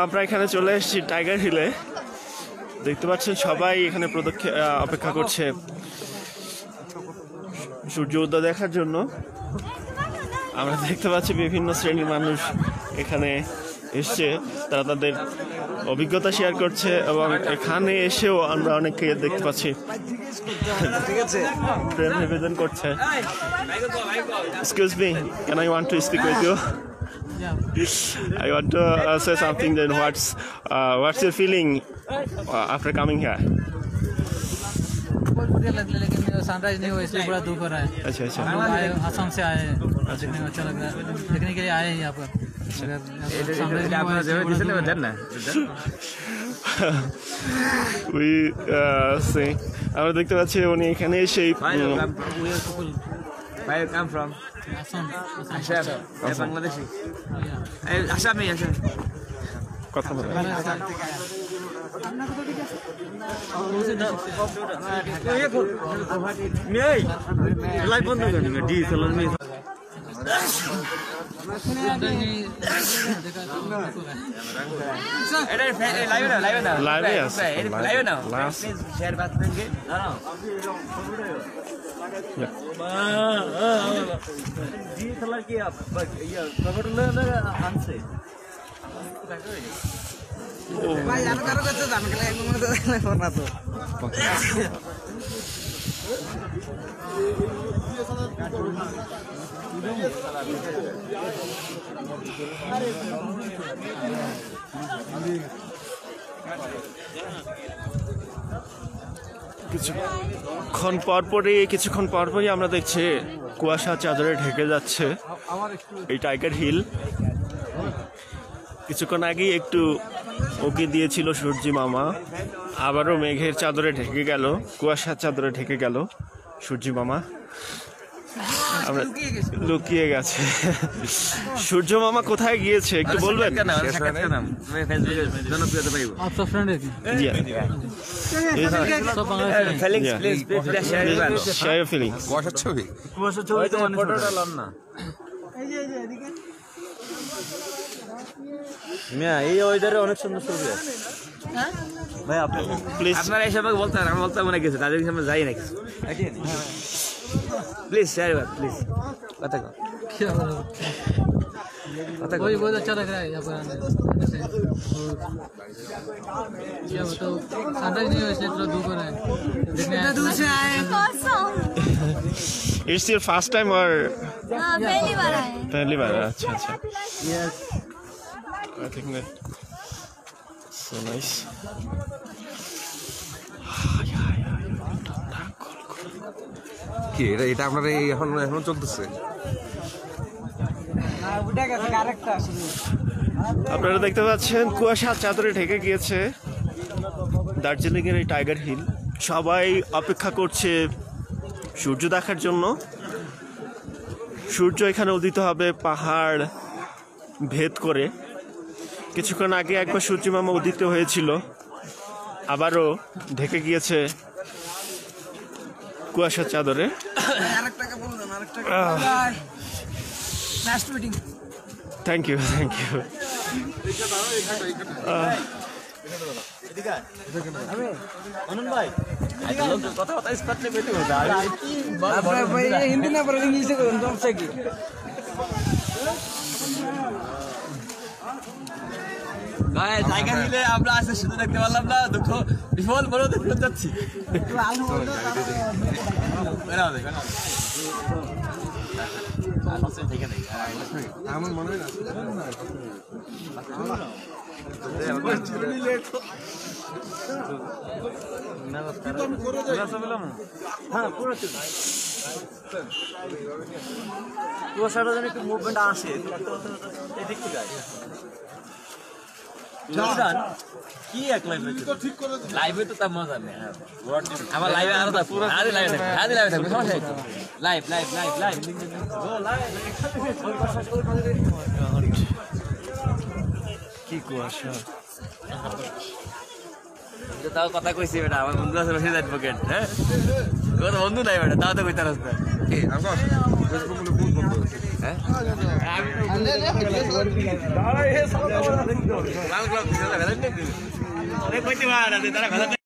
আমরা এখানে চলে এসেছি টাইগার হিলে। দেখতে পাচ্ছেন সবাই এখানে অপেক্ষা করছে সূর্য উদয় দেখার জন্য। আমরা দেখতে পাচ্ছি বিভিন্ন শ্রেণীর মানুষ এখানে এসছে, তারা তাদের অভিজ্ঞতা শেয়ার করছে এবং এখানে এসেও আমরা অনেককে দেখতে পাচ্ছি প্রেম নিবেদন করছে। Excuse me, can I want to speak with you? I want to say something. Then what's your feeling after coming here? बहुत बढ़िया लग रहा है, लेकिन सनराइज नहीं हुआ इसलिए बड़ा दुख हो रहा है। अच्छा अच्छा, हम लोग असम से आए हैं, देखने में अच्छा लग रहा है, देखने के लिए आए हैं यहाँ पर। আমরা দেখতে পাচ্ছি উনি এখানে সেই বাংলাদেশি কথা বলে কিছুক্ষণ পরপরই আমরা দেখছি কুয়াশা চাদরে ঢেকে যাচ্ছে এই টাইগার হিল। কিছুক্ষণ আগেই একটু ওকে দিয়েছিল সূর্যি মামা, আবারও মেঘের চাদরে ঢেকে গেল, কুয়াশার চাদরে ঢেকে গেল সূর্যি মামা। আমরা লুকিয়ে গেছে। সূর্য মামা কোথায় গিয়েছে একটু বলবেন? এই ওয়েদারে অনেক সুন্দর ছবি আছে ভাই। প্লিজ আপনারা এসব বলতে পারেন, আমি বলতে মনে গেছে তাদের সামনে যাই না কিছু। प्लीज शेयर बात प्लीज बता क्या वही बहुत अच्छा लग रहा है यहाँ पर आने से। क्या बताओ, सनराइज नहीं हुआ इसलिए थोड़ा दुख हो रहा है, देखने दूर से आए। It's your first time or पहली बार आए? पहली बार। अच्छा अच्छा, yes, I think that so nice. কি এটা আপনার এখন চলতেছে? আপনারা দেখতে পাচ্ছেন কুয়াশার চাদরে ঢেকে গিয়েছে দার্জিলিং এর এই টাইগার হিল। সবাই অপেক্ষা করছে সূর্য দেখার জন্য। সূর্য এখানে উদিত হবে পাহাড় ভেদ করে। কিছুক্ষণ আগে একবার সূর্য মামা উদিত হয়েছিল, আবারও ঢেকে গিয়েছে কুয়াশার চাদরে। Thank you thank you. Hindi ना पर इंग्लिश से करो तुम से की গায়ে জায়গা নিলে আমরা আসলে শুধু দেখতে পারলাম না, দুঃখ বিফল বড় দেখতে যাচ্ছি। আমার মনে হয় না কুয়াশাটা যেন একটু মুভমেন্ট আসে এদিক থেকে কি এক লাইভে তো তার মজা নেই। আমার লাইভে আরো পুরো আরে লাইভে থাকবে, আরে লাইভে থাকবে, সমস্যা নেই। লাইভ লাইভ লাইভ লাইভ কি কুয়াশা! তাও কথা কইছি বেটা, আমার বন্ধু আছে রশিদ অ্যাডভোকেট। হ্যাঁ, বন্ধু নাই বেটা, তাও তো কইতে রাস্তা। হ্যাঁ লাল গোলাপ দিছে, তারা ভেজাল